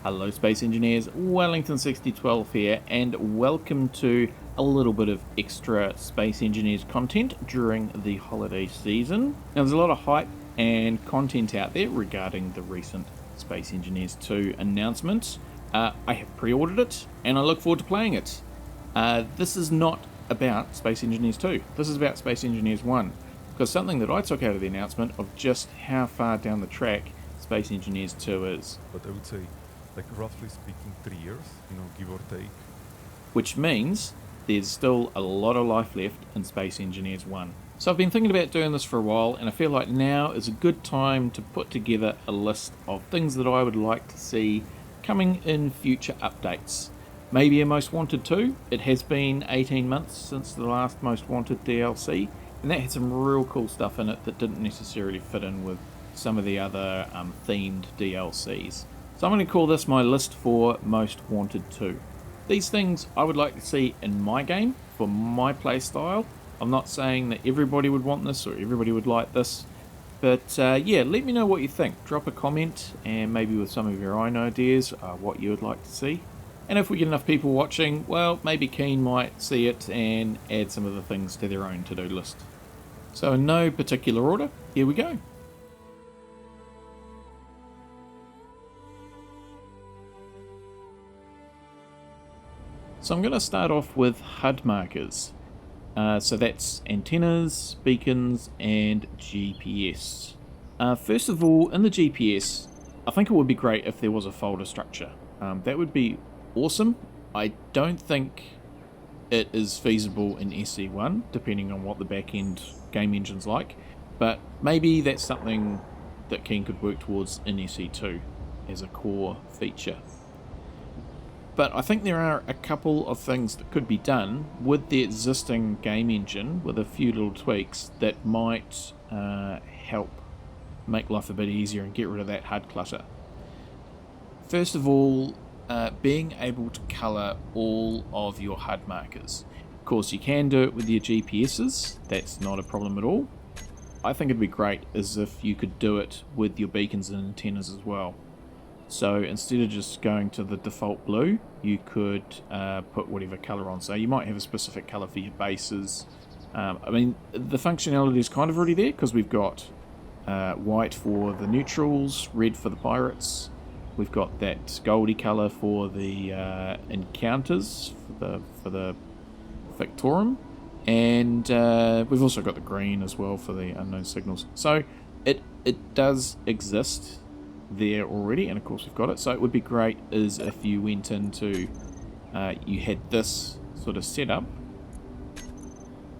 Hello Space Engineers, Wellington 6012 here, and welcome to a little bit of extra Space Engineers content during the holiday season. Now there's a lot of hype and content out there regarding the recent Space Engineers 2 announcement. I have pre-ordered it and I look forward to playing it. This is not about Space Engineers 2, this is about Space Engineers 1, because something that I took out of the announcement of just how far down the track Space Engineers 2 is. But I would say, like roughly speaking, 3 years, give or take. Which means there's still a lot of life left in Space Engineers 1. So I've been thinking about doing this for a while, and I feel like now is a good time to put together a list of things that I would like to see coming in future updates. Maybe a Most Wanted 2. It has been 18 months since the last Most Wanted DLC, and that had some real cool stuff in it that didn't necessarily fit in with some of the other themed DLCs. So I'm going to call this my list for Most Wanted 2. These things I would like to see in my game, for my playstyle. I'm not saying that everybody would want this or everybody would like this, but yeah, let me know what you think. Drop a comment, and maybe with some of your own ideas, what you would like to see. And if we get enough people watching, well, maybe Keen might see it and add some of the things to their own to-do list. So in no particular order, here we go. So I'm going to start off with HUD markers. So that's antennas, beacons, and GPS. First of all, in the GPS, I think it would be great if there was a folder structure. That would be awesome. I don't think it is feasible in SE1, depending on what the back-end game engine's like, but maybe that's something that Keen could work towards in SE2 as a core feature. But I think there are a couple of things that could be done with the existing game engine with a few little tweaks that might help make life a bit easier and get rid of that HUD clutter. First of all, being able to colour all of your HUD markers. Of course, you can do it with your GPSs, that's not a problem at all. I think it'd be great as if you could do it with your beacons and antennas as well. So instead of just going to the default blue, you could put whatever colour on. So you might have a specific colour for your bases. I mean, the functionality is kind of already there because we've got white for the neutrals, red for the pirates. We've got that goldy colour for the encounters, for the Victorum. And we've also got the green as well for the unknown signals. So it does exist there already, and of course we've got it. So it would be great is if you went into you had this sort of setup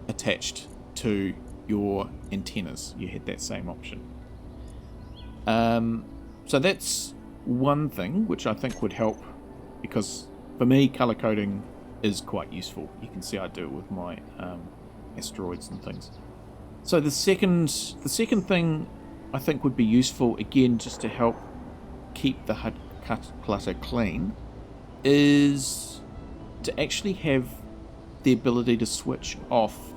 attached to your antennas. You had that same option. So that's one thing which I think would help, because for me color coding is quite useful. You can see I do it with my asteroids and things. So the second thing I think would be useful, again, just to help keep the HUD clutter clean, is to actually have the ability to switch off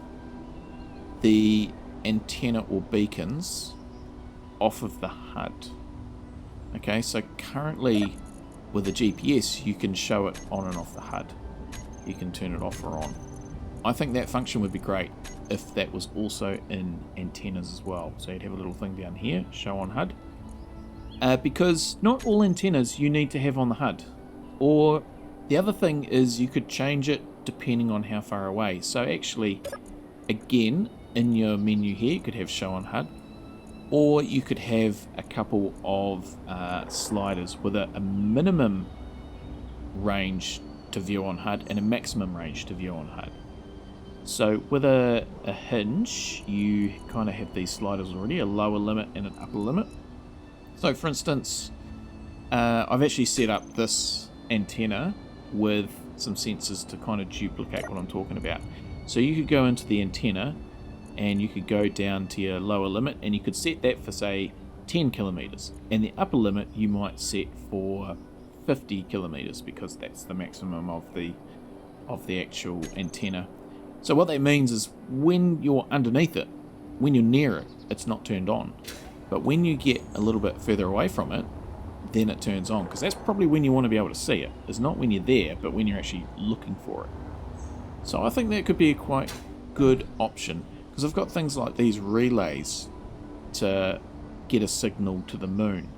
the antenna or beacons off of the HUD. Okay, so currently with the GPS you can show it on and off the HUD. You can turn it off or on. I think that function would be great if that was also in antennas as well. So you'd have a little thing down here, show on HUD. Because not all antennas you need to have on the HUD. Or the other thing is you could change it depending on how far away. So actually, again, in your menu here, you could have show on HUD. Or you could have a couple of sliders with a minimum range to view on HUD and a maximum range to view on HUD. So with a hinge, you kind of have these sliders already, a lower limit and an upper limit. So for instance, I've actually set up this antenna with some sensors to kind of duplicate what I'm talking about. So you could go into the antenna and you could go down to your lower limit and you could set that for say 10 kilometers, and the upper limit you might set for 50 kilometers because that's the maximum of the actual antenna. So what that means is when you're underneath it, when you're near it, it's not turned on. But when you get a little bit further away from it, then it turns on, because that's probably when you want to be able to see it. It's not when you're there, but when you're actually looking for it. So I think that could be a quite good option, because I've got things like these relays to get a signal to the moon.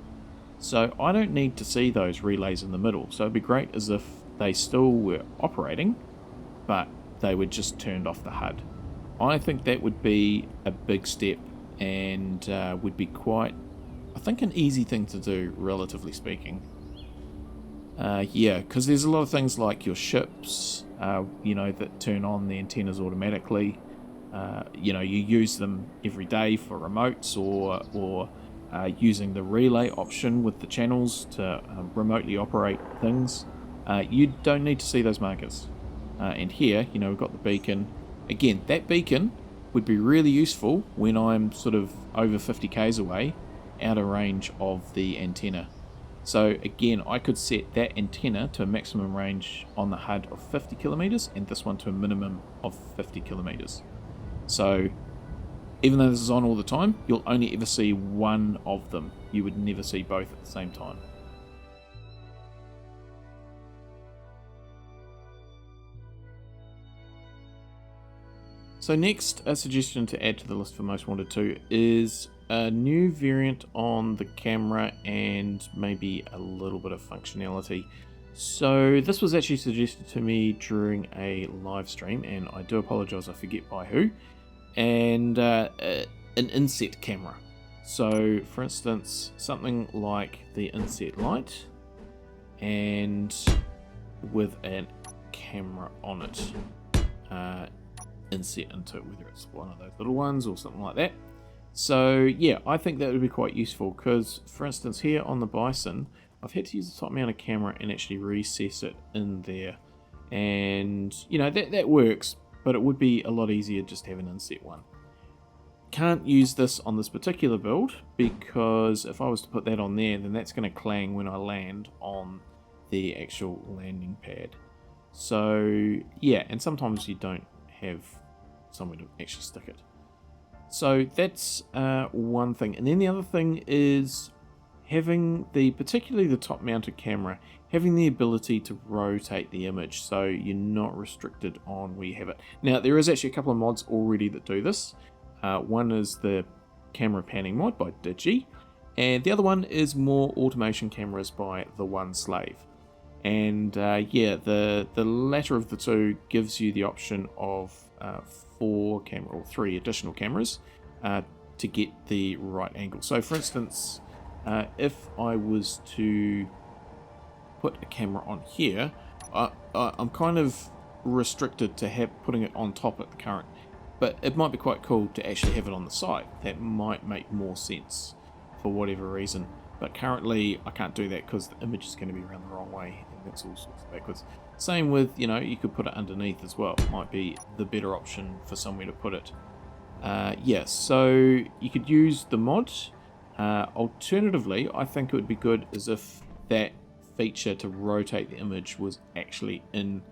So I don't need to see those relays in the middle. So it'd be great as if they still were operating, but they were just turned off the HUD. I think that would be a big step, and would be quite, I think, an easy thing to do, relatively speaking. Yeah, because there's a lot of things like your ships, you know, that turn on the antennas automatically. You know, you use them every day for remotes, or using the relay option with the channels to remotely operate things. You don't need to see those markers. And here, you know, we've got the beacon. Again, that beacon would be really useful when I'm sort of over 50 k's away, out of range of the antenna. So again, I could set that antenna to a maximum range on the HUD of 50 kilometers, and this one to a minimum of 50 kilometers. So even though this is on all the time, you'll only ever see one of them. You would never see both at the same time. So next, a suggestion to add to the list for most wanted to is a new variant on the camera and maybe a little bit of functionality. So this was actually suggested to me during a live stream, and I do apologize, I forget by who, and an inset camera. So for instance, something like the inset light, and with a camera on it, inset into it, whether it's one of those little ones or something like that. So yeah, I think that would be quite useful, because for instance here on the Bison, I've had to use the top mounted camera and actually recess it in there, and you know, that works, but it would be a lot easier just to have an inset one. Can't use this on this particular build, because if I was to put that on there, then that's going to clang when I land on the actual landing pad. So yeah, and sometimes you don't have somewhere to actually stick it. So that's one thing. And then the other thing is having particularly the top mounted camera, having the ability to rotate the image, so you're not restricted on where you have it. Now there is actually a couple of mods already that do this. One is the camera panning mod by Digi, and the other one is more automation cameras by The One Slave. And yeah, the latter of the two gives you the option of 3 additional cameras to get the right angle. So for instance, if I was to put a camera on here, I'm kind of restricted to putting it on top at the current, but it might be quite cool to actually have it on the side. That might make more sense for whatever reason. But currently I can't do that because the image is going to be around the wrong way, and that's all sorts of backwards. Same with, you know, you could put it underneath as well. It might be the better option for somewhere to put it. Yeah, so you could use the mod. Alternatively, I think it would be good as if that feature to rotate the image was actually in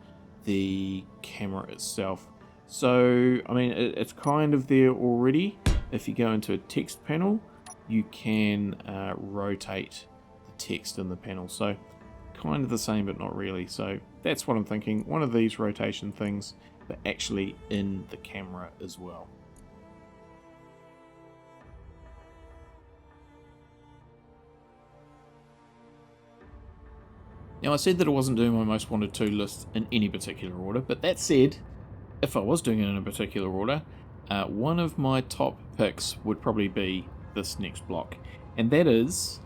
the camera itself. So, I mean, it's kind of there already. If you go into a text panel, you can rotate the text in the panel. So kind of the same, but not really. So that's what I'm thinking. One of these rotation things, but actually in the camera as well. Now I said that I wasn't doing my most wanted to list in any particular order, but that said, if I was doing it in a particular order, one of my top picks would probably be this next block, and that is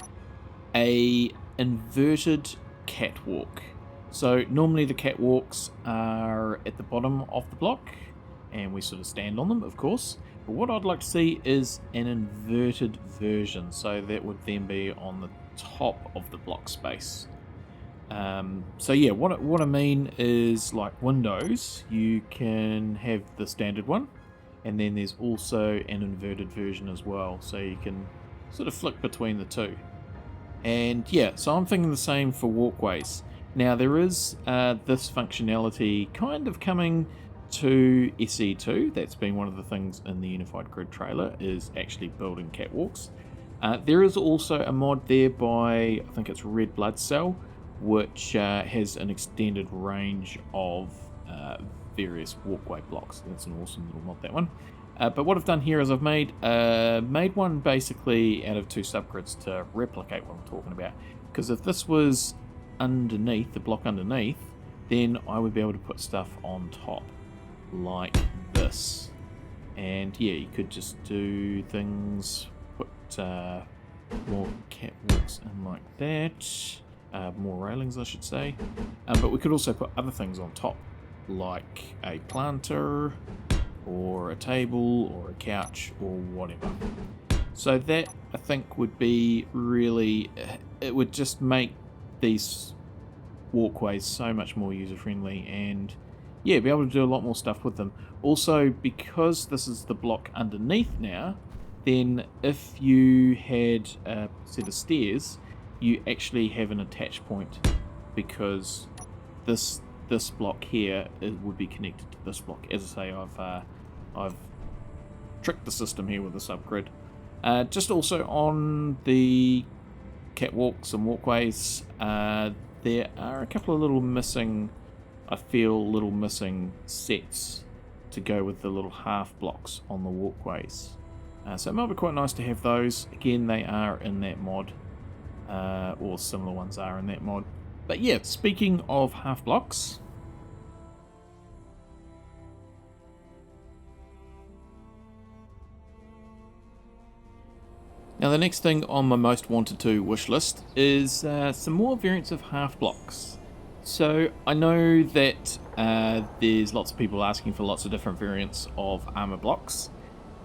a inverted catwalk. So normally the catwalks are at the bottom of the block and we sort of stand on them, of course, but what I'd like to see is an inverted version, so that would then be on the top of the block space. So yeah, what I mean is, like Windows, you can have the standard one, and then there's also an inverted version as well, so you can sort of flick between the two. And yeah, so I'm thinking the same for walkways. Now there is this functionality kind of coming to SE2. That's been one of the things in the Unified Grid trailer, is actually building catwalks. There is also a mod there by, I think it's Red Blood Cell, which has an extended range of various walkway blocks. That's an awesome little mod, that one. But what I've done here is I've made one basically out of 2 subgrids to replicate what I'm talking about. Because if this was underneath, the block underneath, then I would be able to put stuff on top, like this. And yeah, you could just do things, put more catwalks in like that, more railings I should say. But we could also put other things on top, like a planter, or a table, or a couch, or whatever. So that, I think, would be really, it would just make these walkways so much more user-friendly, and yeah, be able to do a lot more stuff with them. Also, because this is the block underneath now, then if you had a set of stairs, you actually have an attach point, because this block here, it would be connected to this block. As I say, I've tricked the system here with the subgrid. Just also on the catwalks and walkways, there are a couple of little missing, I feel, little missing sets to go with the little half blocks on the walkways. So it might be quite nice to have those. Again, they are in that mod, or similar ones are in that mod. But yeah, speaking of half blocks, now the next thing on my most wanted to wish list is some more variants of half blocks. So I know that there's lots of people asking for lots of different variants of armor blocks,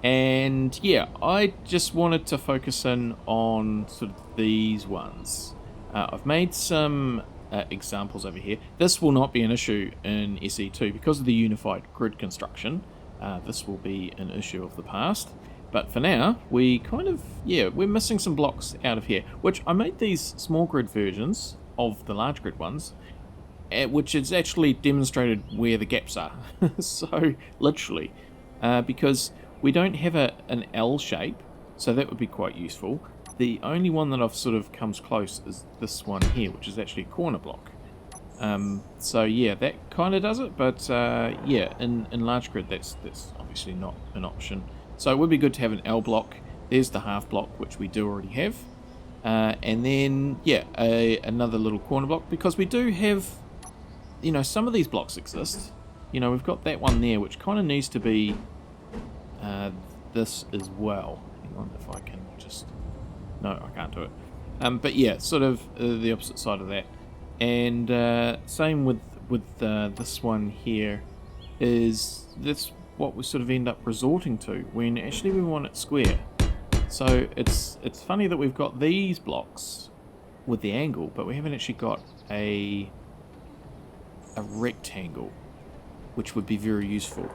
and yeah, I just wanted to focus in on sort of these ones. I've made some examples over here. This will not be an issue in SE2 because of the unified grid construction. This will be an issue of the past. But for now, we kind of, yeah, we're missing some blocks out of here, which I made these small grid versions of the large grid ones, which has actually demonstrated where the gaps are. So, literally, because we don't have an L shape, so that would be quite useful. The only one that I've sort of comes close is this one here, which is actually a corner block. So yeah, that kind of does it, but yeah, in large grid, that's obviously not an option. So it would be good to have an L block. There's the half block, which we do already have. And then, yeah, another little corner block, because we do have, you know, some of these blocks exist. You know, we've got that one there, which kind of needs to be this as well. Hang on, if I can just... No, I can't do it. But yeah, sort of the opposite side of that. And same with this one here, is this what we sort of end up resorting to when actually we want it square. So it's funny that we've got these blocks with the angle, but we haven't actually got a rectangle, which would be very useful,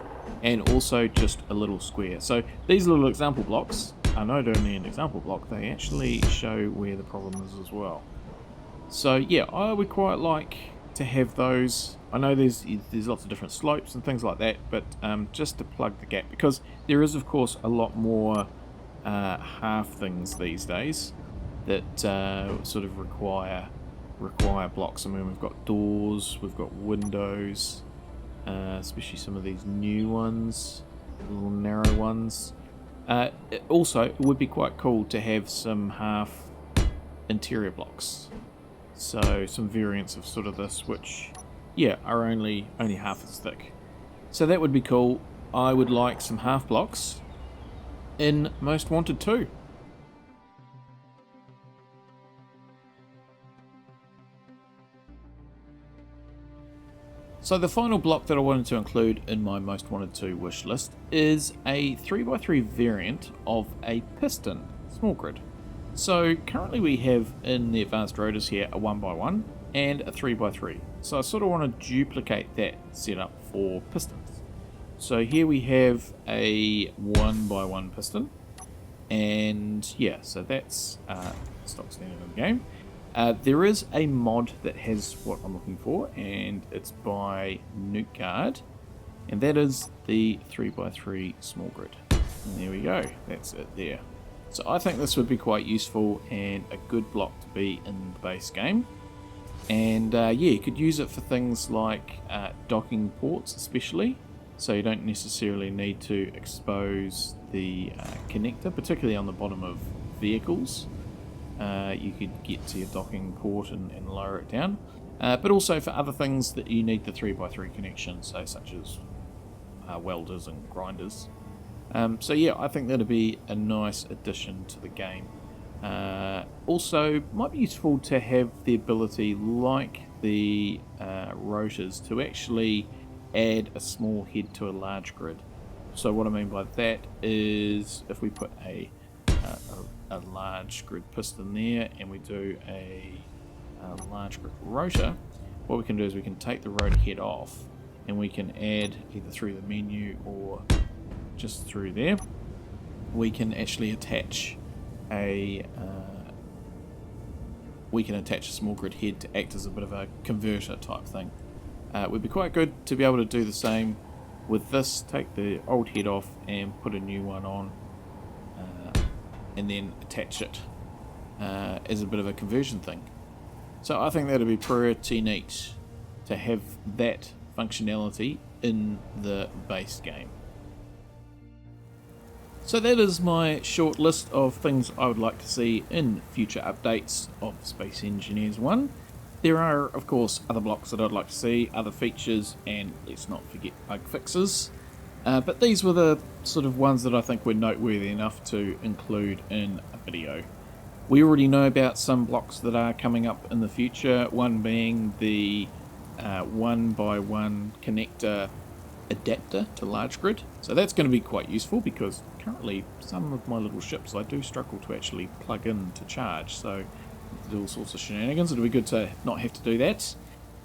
and also just a little square. So these little example blocks are not only an example block, they actually show where the problem is as well. So yeah, I would quite like to have those. I know there's lots of different slopes and things like that, but just to plug the gap, because there is of course a lot more half things these days that sort of require blocks. I mean, we've got doors, we've got windows, especially some of these new ones, little narrow ones. Also, it would be quite cool to have some half interior blocks. So some variants of sort of this, which, yeah, are only half as thick. So that would be cool. I would like some half blocks in Most Wanted 2. So the final block that I wanted to include in my Most Wanted 2 wish list is a 3x3 variant of a piston small grid. So currently we have in the advanced rotors here a 1x1 and a 3x3. So I sort of want to duplicate that setup for pistons. So here we have a 1x1 piston, and yeah, so that's stock standard of the game. There is a mod that has what I'm looking for, and it's by Nukeguard, and that is the 3x3 small grid. And there we go, that's it there. So I think this would be quite useful and a good block to be in the base game. And yeah, you could use it for things like docking ports especially, so you don't necessarily need to expose the connector, particularly on the bottom of vehicles. You could get to your docking port and lower it down, but also for other things that you need the 3x3 connection, so such as welders and grinders. So yeah, I think that'd be a nice addition to the game. Also, might be useful to have the ability, like the rotors, to actually add a small head to a large grid. So what I mean by that is if we put a large grid piston there and we do a large grid rotor, what we can do is we can take the rotor head off and we can add, either through the menu or just through there, we can actually attach a small grid head to act as a bit of a converter type thing. It would be quite good to be able to do the same with this, take the old head off and put a new one on, and then attach it as a bit of a conversion thing. So I think that would be pretty neat to have that functionality in the base game. So that is my short list of things I would like to see in future updates of Space Engineers 1. There are, of course, other blocks that I'd like to see, other features, and let's not forget bug fixes. But these were the sort of ones that I think were noteworthy enough to include in a video. We already know about some blocks that are coming up in the future, one being the 1x1 connector adapter to large grid. So that's going to be quite useful because currently some of my little ships I do struggle to actually plug in to charge, so to do all sorts of shenanigans. It'll be good to not have to do that.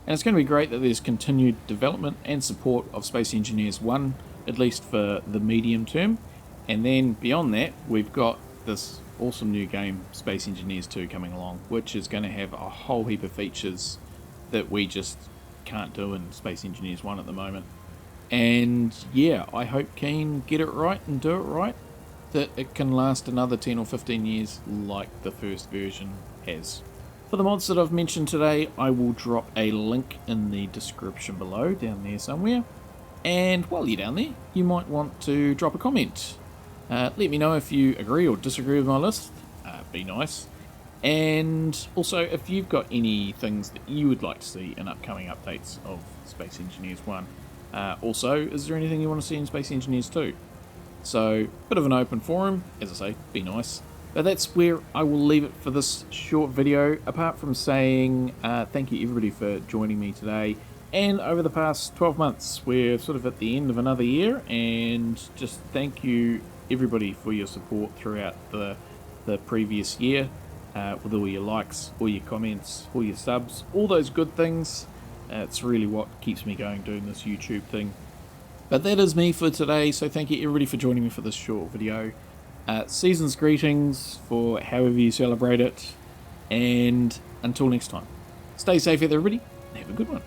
And it's going to be great that there's continued development and support of Space Engineers 1, at least for the medium term. And then beyond that, we've got this awesome new game, Space Engineers 2, coming along, which is going to have a whole heap of features that we just can't do in Space Engineers 1 at the moment. And yeah, I hope Keen get it right and do it right, that it can last another 10 or 15 years like the first version has. For the mods that I've mentioned today, I will drop a link in the description below, down there somewhere. And while you're down there, you might want to drop a comment. Let me know if you agree or disagree with my list. Be nice. And also, if you've got any things that you would like to see in upcoming updates of Space Engineers 1. Also, is there anything you want to see in Space Engineers 2? So, bit of an open forum, as I say, be nice. But that's where I will leave it for this short video, apart from saying thank you everybody for joining me today. And over the past 12 months, we're sort of at the end of another year, and just thank you everybody for your support throughout the previous year, with all your likes, all your comments, all your subs, all those good things. It's really what keeps me going doing this YouTube thing. But that is me for today, so thank you everybody for joining me for this short video. Season's greetings for however you celebrate it, and until next time, stay safe everybody, and have a good one.